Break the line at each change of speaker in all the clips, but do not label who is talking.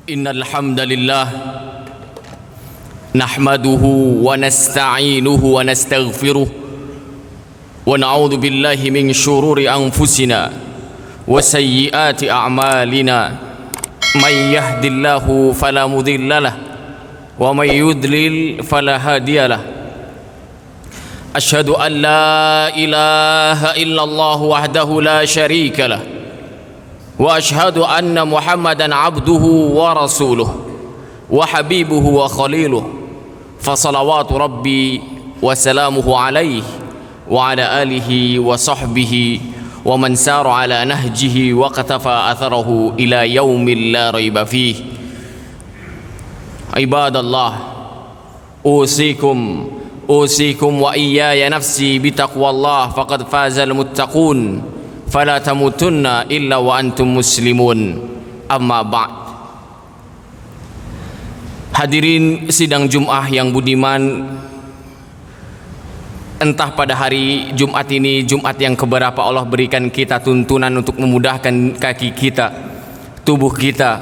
Innal hamdalillah nahmaduhu wa nasta'inuhu wa nastaghfiruh wa na'udzu billahi min shururi anfusina wa sayyiati a'malina may yahdihillahu fala mudilla lahu wa may yudlil fala hadiya lahu asyhadu an la ilaha illallah wahdahu la syarika lahu wa ashhadu anna Muhammadan abduhu wa rasuluh wa habibuhu wa khaliluh fa salawatu rabbi wa salamuhu alaihi wa ala alihi wa sahbihi wa man sara ala nahjihi wa qatafa atharahu ila yaumil la raiba fih. Ibadallah, usikum wa iyaya nafsi bitaqwallah faqad fazal muttaqun fala tamutunna illa wa antum muslimun. Amma ba'd. Hadirin sidang Jum'ah yang budiman, entah pada hari Jumat ini Jumat yang keberapa Allah berikan kita tuntunan untuk memudahkan kaki kita, tubuh kita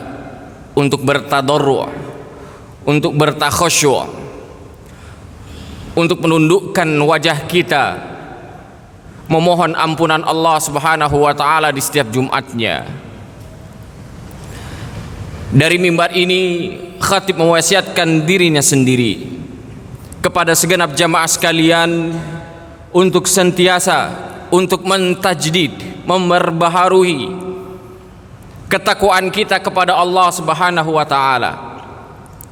untuk bertadarru', untuk bertakhasyu', untuk menundukkan wajah kita memohon ampunan Allah Subhanahu wa taala di setiap Jumatnya. Dari mimbar ini khatib mewasiatkan dirinya sendiri kepada segenap jamaah sekalian untuk senantiasa untuk mentajdid, memperbaharui ketakwaan kita kepada Allah Subhanahu wa taala.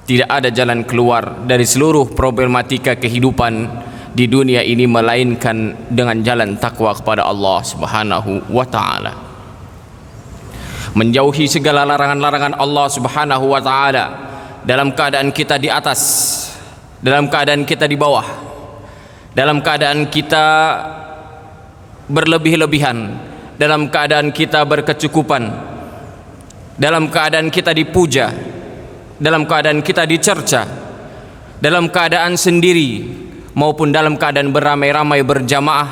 Tidak ada jalan keluar dari seluruh problematika kehidupan di dunia ini melainkan dengan jalan takwa kepada Allah Subhanahu wa taala. Menjauhi segala larangan-larangan Allah Subhanahu wa taala dalam keadaan kita di atas, dalam keadaan kita di bawah, dalam keadaan kita berlebih-lebihan, dalam keadaan kita berkecukupan, dalam keadaan kita dipuja, dalam keadaan kita dicerca, dalam keadaan sendiri maupun dalam keadaan beramai-ramai berjamaah,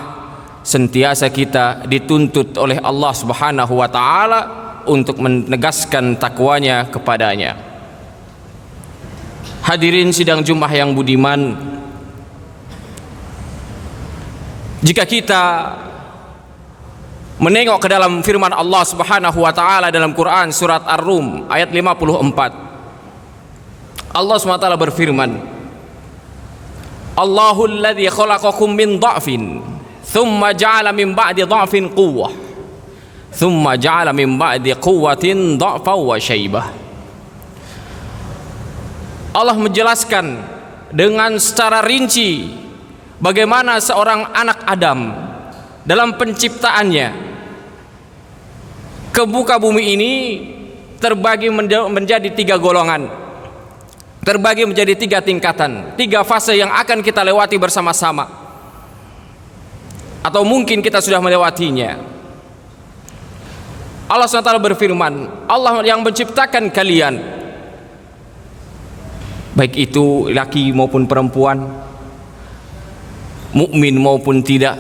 sentiasa kita dituntut oleh Allah Subhanahu wa taala untuk menegaskan takwanya kepadanya. Hadirin sidang Jumat yang budiman, jika kita menengok ke dalam firman Allah Subhanahu wa taala dalam Quran surat Ar-Rum ayat 54, Allah SWT berfirman, Allahul ladzi khalaqakum min dha'fin thumma ja'ala min ba'di dha'fin quwwah thumma ja'ala min ba'di quwwatin dha'fan wa syaibah. Allah menjelaskan dengan secara rinci bagaimana seorang anak Adam dalam penciptaannya ke muka bumi ini terbagi menjadi 3 golongan, terbagi menjadi 3 tingkatan, 3 fase yang akan kita lewati bersama-sama, atau mungkin kita sudah melewatinya. Allah SWT berfirman, Allah yang menciptakan kalian, baik itu laki maupun perempuan, mukmin maupun tidak,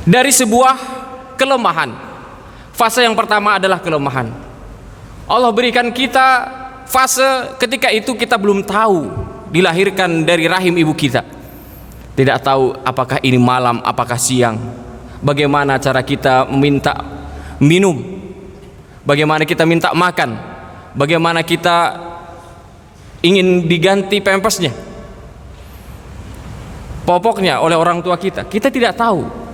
dari sebuah kelemahan. Fase yang pertama adalah kelemahan. Allah berikan kita fase ketika itu kita belum tahu, dilahirkan dari rahim ibu kita, tidak tahu apakah ini malam, apakah siang, bagaimana cara kita meminta minum, bagaimana kita minta makan, bagaimana kita ingin diganti pampasnya, popoknya oleh orang tua kita. Kita tidak tahu.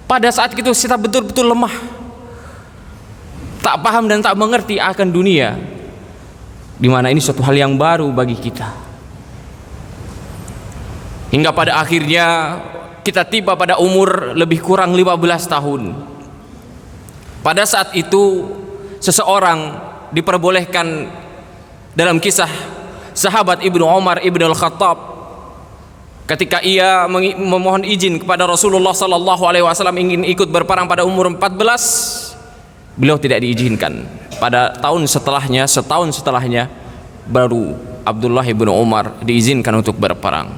Pada saat itu kita betul-betul lemah, tak paham dan tak mengerti akan dunia, di mana ini suatu hal yang baru bagi kita. Hingga pada akhirnya kita tiba pada umur lebih kurang 15 tahun. Pada saat itu seseorang diperbolehkan dalam kisah sahabat Ibnu Umar Ibnu Al-Khattab, ketika ia memohon izin kepada Rasulullah sallallahu alaihi wasallam ingin ikut berperang pada umur 14, beliau tidak diizinkan. Pada tahun setelahnya, setahun setelahnya, baru Abdullah ibnu Umar diizinkan untuk berperang.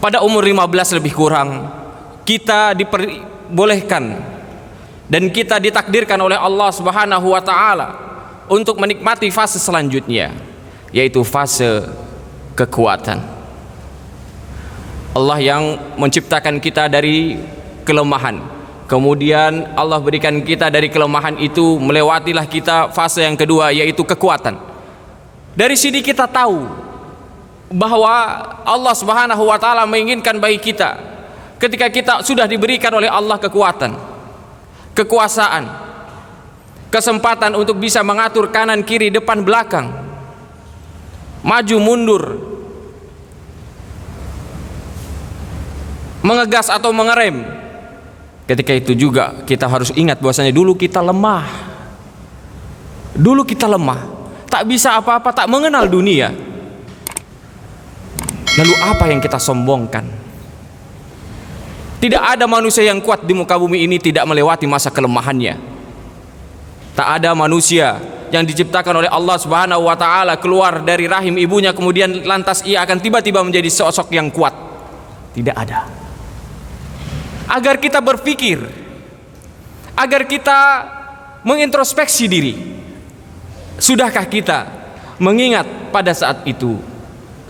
pada umur 15 lebih kurang kita diperbolehkan dan kita ditakdirkan oleh Allah Subhanahu wa taala untuk menikmati fase selanjutnya, yaitu fase kekuatan. Allah yang menciptakan kita dari kelemahan, kemudian Allah berikan kita dari kelemahan itu, melewatilah kita fase yang kedua, yaitu kekuatan. Dari sini kita tahu bahwa Allah Subhanahu wa taala menginginkan bagi kita, ketika kita sudah diberikan oleh Allah kekuatan, kekuasaan, kesempatan untuk bisa mengatur kanan kiri depan belakang, maju mundur, mengegas atau mengerem, ketika itu juga kita harus ingat bahwasanya dulu kita lemah, tak bisa apa-apa, tak mengenal dunia. Lalu apa yang kita sombongkan? Tidak ada manusia yang kuat di muka bumi ini tidak melewati masa kelemahannya. Tak ada manusia yang diciptakan oleh Allah Subhanahu wa taala keluar dari rahim ibunya kemudian lantas ia akan tiba-tiba menjadi sosok yang kuat. Tidak ada. Agar kita berpikir, agar kita mengintrospeksi diri. Sudahkah kita mengingat pada saat itu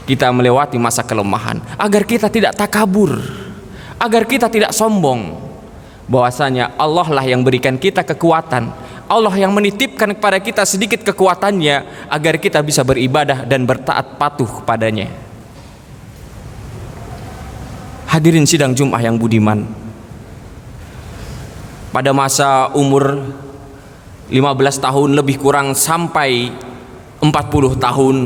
kita melewati masa kelemahan, agar kita tidak takabur, agar kita tidak sombong, bahwasanya Allah lah yang berikan kita kekuatan, Allah yang menitipkan kepada kita sedikit kekuatannya agar kita bisa beribadah dan bertaat patuh padanya. Hadirin sidang Jumat yang budiman, pada masa umur 15 tahun lebih kurang sampai 40 tahun,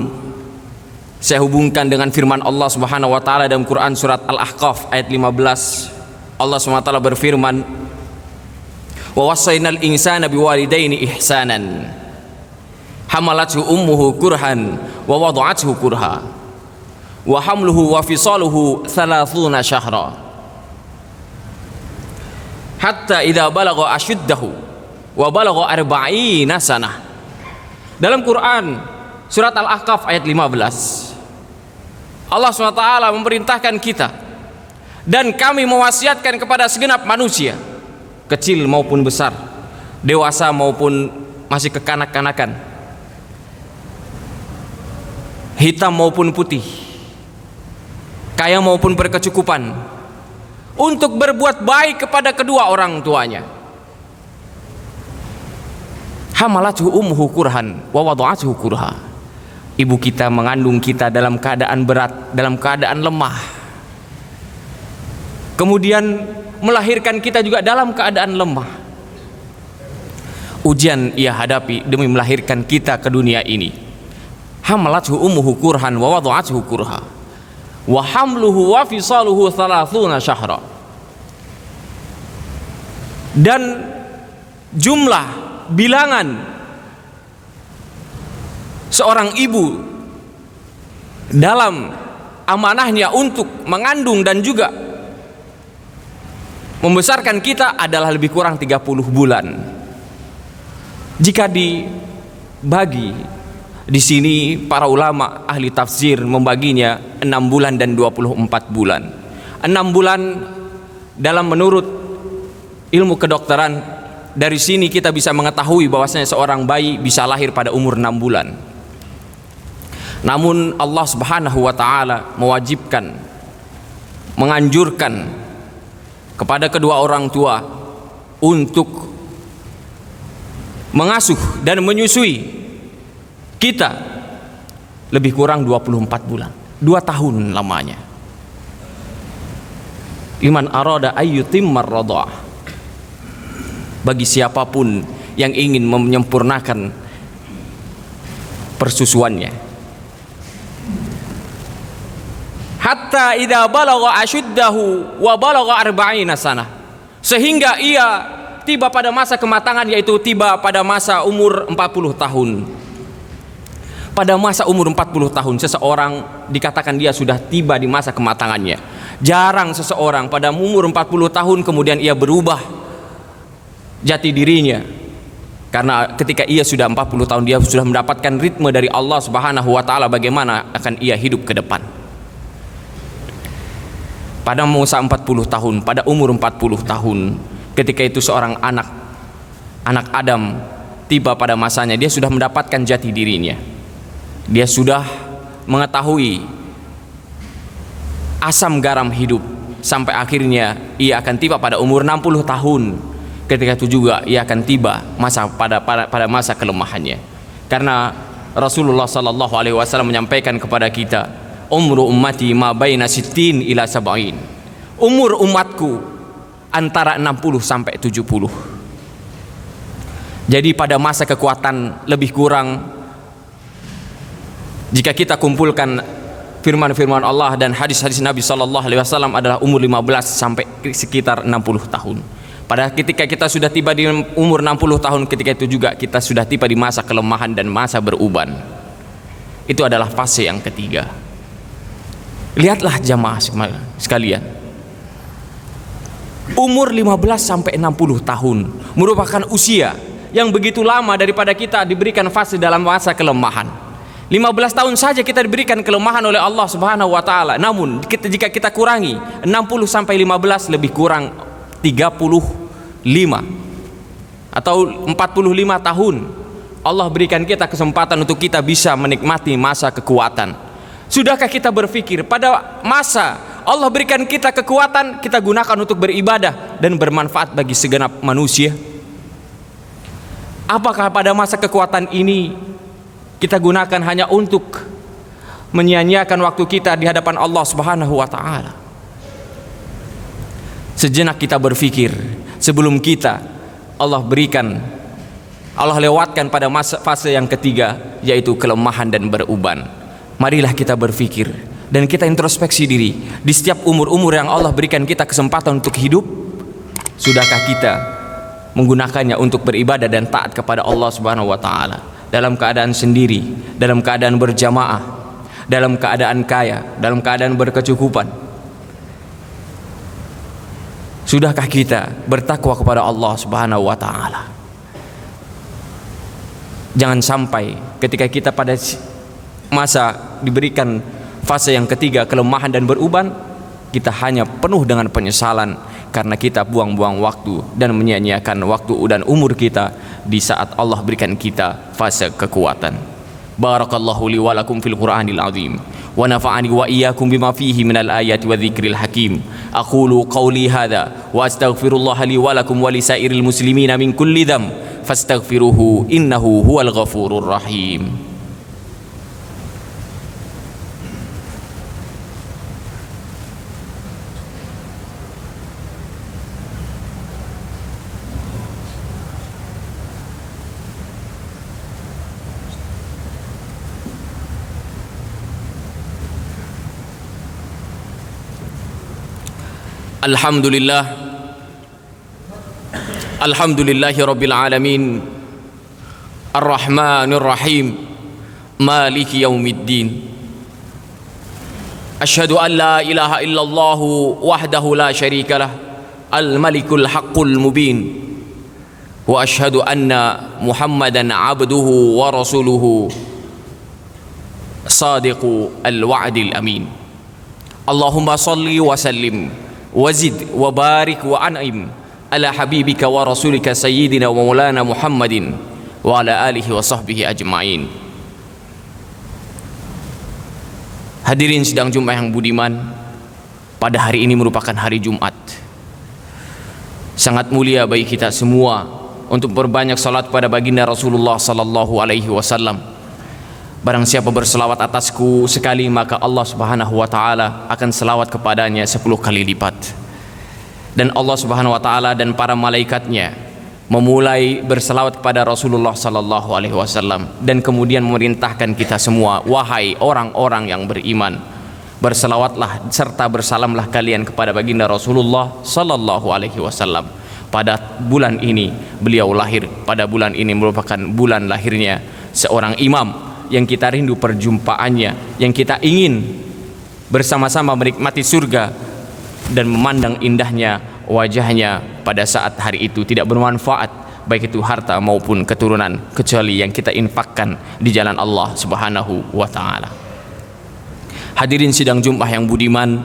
saya hubungkan dengan firman Allah Subhanahu wa taala dalam Quran surat Al-Ahqaf ayat 15. Allah Subhanahu wa taala berfirman, "Wa wassaynal insana biwalidaini ihsanan. Hamalathu ummuhu kurhan wa wada'athu kurha. Wa hamluhu wa fisaluhu 30 syahra. Hatta idza balagha ashuddahu wa balagha 40 sanah." Dalam Quran surat Al-Ahqaf ayat 15, Allah SWT memerintahkan kita, dan kami mewasiatkan kepada segenap manusia, kecil maupun besar, dewasa maupun masih kekanak-kanakan, hitam maupun putih, kaya maupun berkecukupan, untuk berbuat baik kepada kedua orang tuanya. Hamalathu ummuhu kurhan wa wada'athu kurha. Ibu kita mengandung kita dalam keadaan berat, dalam keadaan lemah, kemudian melahirkan kita juga dalam keadaan lemah. Ujian ia hadapi demi melahirkan kita ke dunia ini. Hamalathu ummuhu kurhan wa wada'athu kurha wa hamluhu wa fisaluhu 30 syahra. Dan jumlah bilangan seorang ibu dalam amanahnya untuk mengandung dan juga membesarkan kita adalah lebih kurang 30 bulan. Jika dibagi, di sini para ulama ahli tafsir membaginya 6 bulan dan 24 bulan. 6 bulan dalam menurut ilmu kedokteran, dari sini kita bisa mengetahui bahwasanya seorang bayi bisa lahir pada umur 6 bulan. Namun Allah Subhanahu wa taala mewajibkan, menganjurkan kepada kedua orang tua untuk mengasuh dan menyusui kita lebih kurang 24 bulan, 2 tahun lamanya. Liman arada ayyutimmar radha'ah, bagi siapapun yang ingin menyempurnakan persusuannya. Hatta idza balagha ashuddahu wa balagha 40 sanah, sehingga ia tiba pada masa kematangan, yaitu tiba pada masa umur 40 tahun. Pada masa umur 40 tahun seseorang dikatakan dia sudah tiba di masa kematangannya. Jarang seseorang pada umur 40 tahun kemudian ia berubah jati dirinya, karena ketika ia sudah 40 tahun dia sudah mendapatkan ritme dari Allah Subhanahu wa taala bagaimana akan ia hidup ke depan. pada usia 40 tahun, pada umur 40 tahun, ketika itu seorang anak Adam tiba pada masanya, dia sudah mendapatkan jati dirinya. Dia sudah mengetahui asam garam hidup, sampai akhirnya ia akan tiba pada umur 60 tahun. Ketika itu juga ia akan tiba pada masa kelemahannya. Karena Rasulullah sallallahu alaihi wasallam menyampaikan kepada kita, umru ummati ma baina sittin ila sab'in. Umur umatku antara 60 sampai 70. Jadi pada masa kekuatan lebih kurang, jika kita kumpulkan firman-firman Allah dan hadis-hadis Nabi sallallahu alaihi wasallam, adalah umur 15 sampai sekitar 60 tahun. Pada ketika kita sudah tiba di umur 60 tahun, ketika itu juga kita sudah tiba di masa kelemahan dan masa beruban. Itu adalah fase yang ketiga. Lihatlah jamaah sekalian, umur 15 sampai 60 tahun merupakan usia yang begitu lama daripada kita diberikan fase dalam masa kelemahan. 15 tahun saja kita diberikan kelemahan oleh Allah Subhanahu wa taala. Namun jika kita kurangi 60 sampai 15, lebih kurang 35 atau 45 tahun, Allah berikan kita kesempatan untuk kita bisa menikmati masa kekuatan. Sudahkah kita berpikir pada masa Allah berikan kita kekuatan, kita gunakan untuk beribadah dan bermanfaat bagi segenap manusia? Apakah pada masa kekuatan ini kita gunakan hanya untuk menyia-nyiakan waktu kita di hadapan Allah Subhanahu wa taala? Sejenak kita berpikir sebelum Allah lewatkan pada fase yang ketiga, yaitu kelemahan dan beruban. Marilah kita berpikir dan kita introspeksi diri. Di setiap umur-umur yang Allah berikan kita kesempatan untuk hidup, sudahkah kita menggunakannya untuk beribadah dan taat kepada Allah Subhanahu wa taala? Dalam keadaan sendiri, dalam keadaan berjamaah, dalam keadaan kaya, dalam keadaan berkecukupan. Sudahkah kita bertakwa kepada Allah Subhanahu wa taala? Jangan sampai ketika kita pada masa diberikan fase yang ketiga, kelemahan dan beruban, kita hanya penuh dengan penyesalan karena kita buang-buang waktu dan menyia-nyiakan waktu dan umur kita di saat Allah berikan kita fase kekuatan. Barakallahu li wa lakum fil Qur'anil azim wa nafa'ani wa iyyakum bima fihi minal ayati wa dzikril hakim. Aqulu qawli hadza wa astaghfirullah li wa lakum wa lisairil muslimina min kulli dzamb fastaghfiruhu innahu huwal ghafurur rahim. Alhamdulillahi rabbil alamin, arrahmanir rahim, maliki yaumiddin. Asyhadu an la ilaha illallah wahdahu la syarika lah, al-malikul haqqul mubin, wa asyhadu anna muhammadan abduhu wa rasuluhu sadiqu al-wa'dil amin. Allahumma salli wa sallim wazid wa barik wa an'im ala habibika wa rasulika sayyidina wa maulana Muhammadin wa ala alihi wa sahbihi ajma'in. Hadirin sidang Jumat yang budiman, pada hari ini merupakan hari Jumat. Sangat mulia bagi kita semua untuk berbanyak salat pada baginda Rasulullah sallallahu alaihi wasallam. Barang siapa berselawat atasku sekali, maka Allah Subhanahu wa taala akan selawat kepadanya 10 kali lipat. Dan Allah Subhanahu wa taala dan para malaikatnya memulai berselawat kepada Rasulullah sallallahu alaihi wasallam dan kemudian memerintahkan kita semua, wahai orang-orang yang beriman, berselawatlah serta bersalamlah kalian kepada baginda Rasulullah sallallahu alaihi wasallam. Pada bulan ini beliau lahir, pada bulan ini merupakan bulan lahirnya seorang imam yang kita rindu perjumpaannya, yang kita ingin bersama-sama menikmati surga dan memandang indahnya wajahnya pada saat hari itu tidak bermanfaat, baik itu harta maupun keturunan, kecuali yang kita infakkan di jalan Allah Subhanahu wa taala. Hadirin sidang Jumat yang budiman,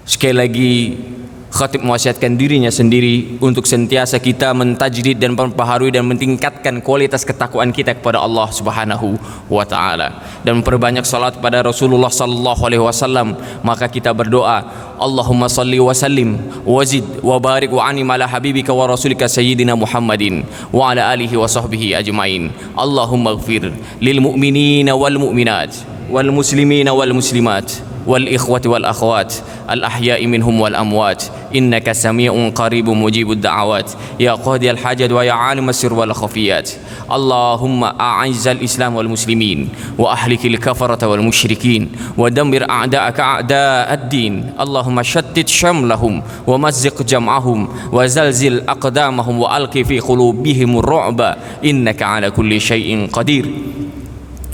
Sekali lagi, khatib mewasiatkan dirinya sendiri untuk senantiasa kita mentajdid dan memperbaharui dan mentingkatkan kualitas ketakwaan kita kepada Allah Subhanahu wa taala dan memperbanyak salat pada Rasulullah sallallahu alaihi wasallam. Maka kita berdoa, Allahumma salli wa sallim wa zid wa barik wa anim ala habibika wa rasulika sayyidina Muhammadin wa ala alihi wa sahbihi ajmain. Allahumma ighfir lil mu'minina wal mu'minat wal muslimina wal muslimat والإخوة والأخوات الأحياء منهم والأموات إنك سميع قريب مجيب الدعوات يا قاضي الحاجات ويا عالم السر والخفيات. اللهم أعز الإسلام والمسلمين وأهلك الكفرة والمشركين ودمر أعداءك أعداء الدين. اللهم شتت شملهم ومزق جمعهم وزلزل أقدامهم وألق في قلوبهم الرعب إنك على كل شيء قدير.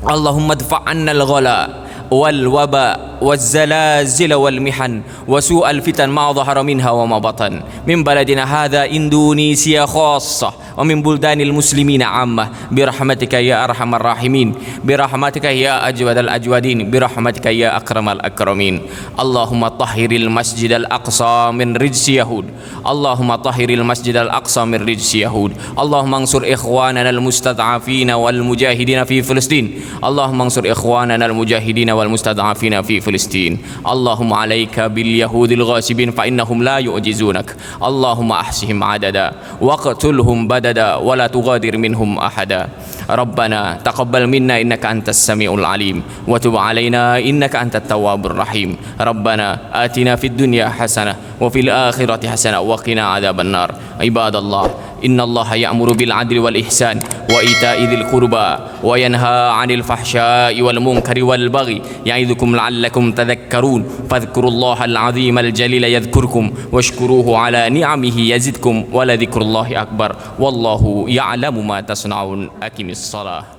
اللهم ادفع عنا الغلاء والوباء والزلازل والمحن وسوء الفتن ما ظهر منها وما بطن من بلدنا هذا إندونيسيا خاصة ومن بلدان المسلمين عامة برحمتك يا أرحم الراحمين برحمتك يا أجود الأجودين برحمتك يا أكرم الأكرمين. اللهم طهر المسجد الأقصى من رجس يهود. اللهم طهر المسجد الأقصى من رجس يهود. اللهم انصر إخواننا المستضعفين والمجاهدين في فلسطين. اللهم انصر إخواننا المجاهدين والمستضعفين في فلسطين. اللهم عليك باليهود الغاصبين فإنهم لا يعجزونك. اللهم أحصهم عددا واقتلهم بددا ولا تغادر منهم أحدا. ربنا تقبل منا إنك أنت السميع العليم وتب علينا إنك أنت التواب الرحيم. ربنا آتنا في الدنيا حسنة وفي الآخرة حسنة وقنا عذاب النار. عباد الله، إن الله يأمر بالعدل والإحسان وإيتاء ذي القربى وينهى عن الفحشاء والمنكر والبغي يعظكم لعلكم تذكرون. فاذكروا الله العظيم الجليل يذكركم واشكروه على نعمه يزدكم ولذكر الله أكبر والله يعلم ما تصنعون. أقم الصلاة.